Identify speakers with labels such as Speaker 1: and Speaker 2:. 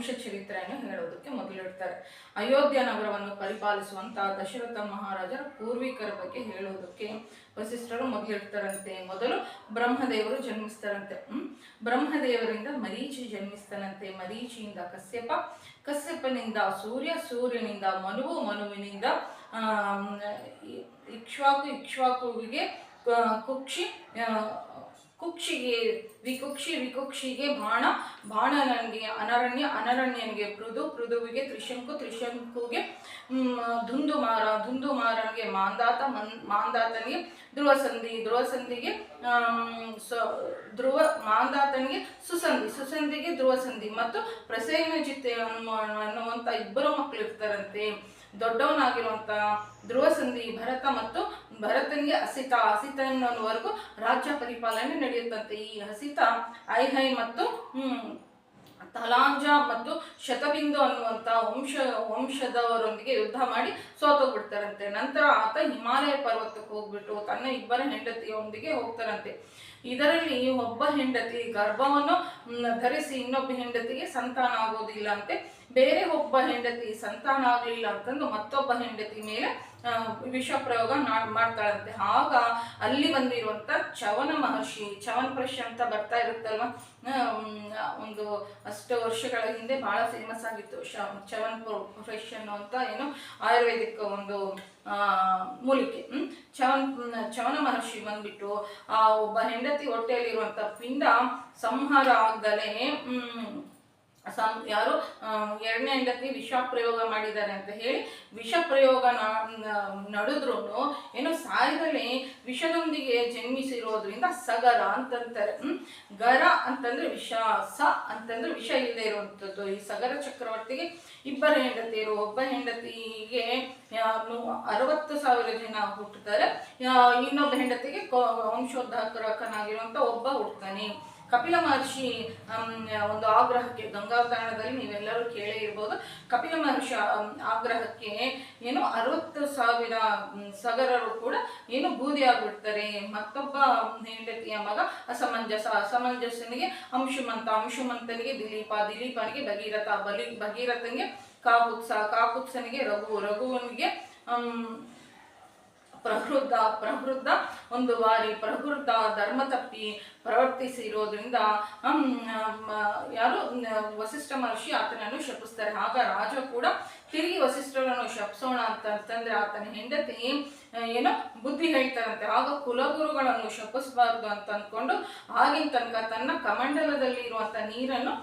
Speaker 1: ವಂಶ ಚರಿತ್ರೆಯನ್ನು ಹೇಳೋದಕ್ಕೆ ಮೊದಲಿಡ್ತಾರೆ. ಅಯೋಧ್ಯ ನಗರವನ್ನು ಪರಿಪಾಲಿಸುವಂತಹ ದಶರಥ ಮಹಾರಾಜರ ಪೂರ್ವಿಕರ ಬಗ್ಗೆ ಹೇಳೋದಕ್ಕೆ ವಸಿಷ್ಠರು ಮೊದಲಿಡ್ತಾರಂತೆ. ಮೊದಲು ಬ್ರಹ್ಮದೇವರು ಜನ್ಮಿಸ್ತಾರಂತೆ. ಬ್ರಹ್ಮದೇವರಿಂದ ಮರೀಚಿ ಜನ್ಮಿಸ್ತಾನಂತೆ. ಮರೀಚಿಯಿಂದ ಕಶ್ಯಪ, ಕಶ್ಯಪನಿಂದ ಸೂರ್ಯ, ಸೂರ್ಯನಿಂದ ಮನುವು, ಮನುವಿನಿಂದ ಇಕ್ಷ್ವಾಕು, ಇಕ್ಷ್ವಾಕುವಿಗೆ ಕುಕ್ಷಿ, ಕುಕ್ಷಿಗೆ ವಿಕುಕ್ಷಿ, ವಿಕುಕ್ಷಿಗೆ ಬಾಣ, ಬಾಣನಿಗೆ ಅನರಣ್ಯ, ಅನರಣ್ಯನಿಗೆ ಪೃಥು, ಪೃಥುವಿಗೆ ತ್ರಿಶಂಕು, ತ್ರಿಶಂಕುಗೆ ಧುಂದುಮಾರ, ಧುಂದುಮಾರನಿಗೆ ಮಾಂದಾತ, ಮಾಂದಾತನಿಗೆ ಧ್ರುವಸಂಧಿ, ಧ್ರುವಸಂಧಿಗೆ ಮಾಂದಾತನಿಗೆ ಸುಸಂಧಿ, ಸುಸಂಧಿಗೆ ಧ್ರುವಸಂಧಿ ಮತ್ತು ಪ್ರಸೇನಜಿತ್ ಅನ್ನುವಂಥ ಇಬ್ಬರು ಮಕ್ಕಳು ಇರ್ತಾರಂತೆ. ದೊಡ್ಡವನಾಗಿರುವಂಥ ಧ್ರುವಸಂಧಿ ಭರತ ಮತ್ತು ಭರತನಿಗೆ ಅಸಿತ, ಅಸಿತನವರೆಗೂ ರಾಜ್ಯ ಪರಿಪಾಲನೆ ನಡೆಯುತ್ತಂತೆ. ಈ ಅಸಿತ ಐಹೈ ಮತ್ತು ತಲಾಂಜ ಮತ್ತು ಶತಬಿಂದು ಅನ್ನುವಂಥ ವಂಶದವರೊಂದಿಗೆ ಯುದ್ಧ ಮಾಡಿ ಸೋತೋಗ್ಬಿಡ್ತಾರಂತೆ. ನಂತರ ಆತ ಹಿಮಾಲಯ ಪರ್ವತಕ್ಕೆ ಹೋಗ್ಬಿಟ್ಟು ತನ್ನ ಇಬ್ಬರ ಹೆಂಡತಿಯೊಂದಿಗೆ ಹೋಗ್ತಾರಂತೆ. ಇದರಲ್ಲಿ ಒಬ್ಬ ಹೆಂಡತಿ ಗರ್ಭವನ್ನು ಧರಿಸಿ ಇನ್ನೊಬ್ಬ ಹೆಂಡತಿಗೆ ಸಂತಾನ ಆಗೋದಿಲ್ಲ ಅಂತೆ. ಬೇರೆ ಒಬ್ಬ ಹೆಂಡತಿ ಸಂತಾನ ಆಗಲಿಲ್ಲ ಅಂತಂದು ಮತ್ತೊಬ್ಬ ಹೆಂಡತಿ ಮೇಲೆ ವಿಷ ಪ್ರಯೋಗ ಮಾಡ್ತಾಳಂತೆ. ಆಗ ಅಲ್ಲಿ ಬಂದಿರುವಂಥ ಚವನ ಮಹರ್ಷಿ, ಚವನ್ ಪ್ರಶ್ ಅಂತ ಬರ್ತಾ ಇರುತ್ತಲ್ವ, ಒಂದು ಅಷ್ಟು ವರ್ಷಗಳ ಹಿಂದೆ ಬಹಳ ಫೇಮಸ್ ಆಗಿತ್ತು ಚವನ್ ಫ್ರೆಶ್ ಅನ್ನುವಂಥ ಏನು ಆಯುರ್ವೇದಿಕ್ ಒಂದು ಮೂಲಿಕೆ. ಚವನ ಮಹರ್ಷಿ ಬಂದ್ಬಿಟ್ಟು ಆ ಒಬ್ಬ ಹೆಂಡತಿ ಹೊಟ್ಟೆಯಲ್ಲಿರುವಂಥ ಪಿಂಡ ಸಂಹಾರ ಆಗದಲೇ ಯಾರು ಎರಡನೇ ಹೆಂಡತಿ ವಿಷ ಪ್ರಯೋಗ ಮಾಡಿದ್ದಾರೆ ಅಂತ ಹೇಳಿ ವಿಷ ಪ್ರಯೋಗ ನಡೆದ್ರು ಏನು ಸಾಯದಲ್ಲಿ ವಿಷದೊಂದಿಗೆ ಜನ್ಮಿಸಿರೋದ್ರಿಂದ ಸಗರ ಅಂತಂತಾರೆ. ಗರ ಅಂತಂದ್ರೆ ವಿಷ, ಸ ಅಂತಂದ್ರೆ ವಿಷ ಇಲ್ಲದೆ ಇರುವಂಥದ್ದು. ಈ ಸಗರ ಚಕ್ರವರ್ತಿಗೆ ಇಬ್ಬರು ಹೆಂಡತಿಯರು. ಒಬ್ಬ ಹೆಂಡತಿಗೆ 60,000 ಜನ ಹುಟ್ಟುತ್ತಾರೆ. ಇನ್ನೊಬ್ಬ ಹೆಂಡತಿಗೆ ವಂಶೋದ್ಧಾರಕನಾಗಿರುವಂಥ ಒಬ್ಬ ಹುಡ್ತಾನೆ. ಕಪಿಲ ಮಹರ್ಷಿ ಒಂದು ಆಗ್ರಹಕ್ಕೆ, ಗಂಗಾವತರಣದಲ್ಲಿ ನೀವೆಲ್ಲರೂ ಕೇಳೇ ಇರ್ಬೋದು, ಕಪಿಲ ಮಹರ್ಷಿ ಆಗ್ರಹಕ್ಕೆ ಏನು 60,000 ಸಗರರು ಕೂಡ ಏನು ಬೂದಿ ಆಗ್ಬಿಡ್ತಾರೆ. ಮತ್ತೊಬ್ಬ ಹೆಂಡತಿಯ ಮಗ ಅಸಮಂಜಸನಿಗೆ ಅಂಶುಮಂತ, ಅಂಶುಮಂತನಿಗೆ ದಿಲೀಪ, ದಿಲೀಪನಿಗೆ ಭಗೀರಥ, ಭಗೀರಥನಿಗೆ ಕಾಕುತ್ಸ, ಕಾಕುತ್ಸನಿಗೆ ರಘು, ರಘುವನಿಗೆ ಪ್ರವೃದ್ಧ ಒಂದು ಬಾರಿ ಪ್ರವೃದ್ಧ ಧರ್ಮ ತಪ್ಪಿ ಪ್ರವರ್ತಿಸಿರೋದ್ರಿಂದ ಯಾರು ವಸಿಷ್ಠ ಮಹರ್ಷಿ ಆತನನ್ನು ಶಪಿಸ್ತಾರೆ. ಆಗ ರಾಜ ಕೂಡ ತಿರುಗಿ ವಸಿಷ್ಠರನ್ನು ಶಪಿಸೋಣ ಅಂತಂದ್ರೆ ಆತನ ಹೆಂಡತಿ ಏನೋ ಬುದ್ಧಿ ಹೇಳ್ತಾರಂತೆ. ಆಗ ಕುಲಗುರುಗಳನ್ನು ಶಪಿಸಬಾರ್ದು ಅಂತ ಅಂದ್ಕೊಂಡು ಆಗಿನ ತನಕ ತನ್ನ ಕಮಂಡಲದಲ್ಲಿ ಇರುವಂತ ನೀರನ್ನು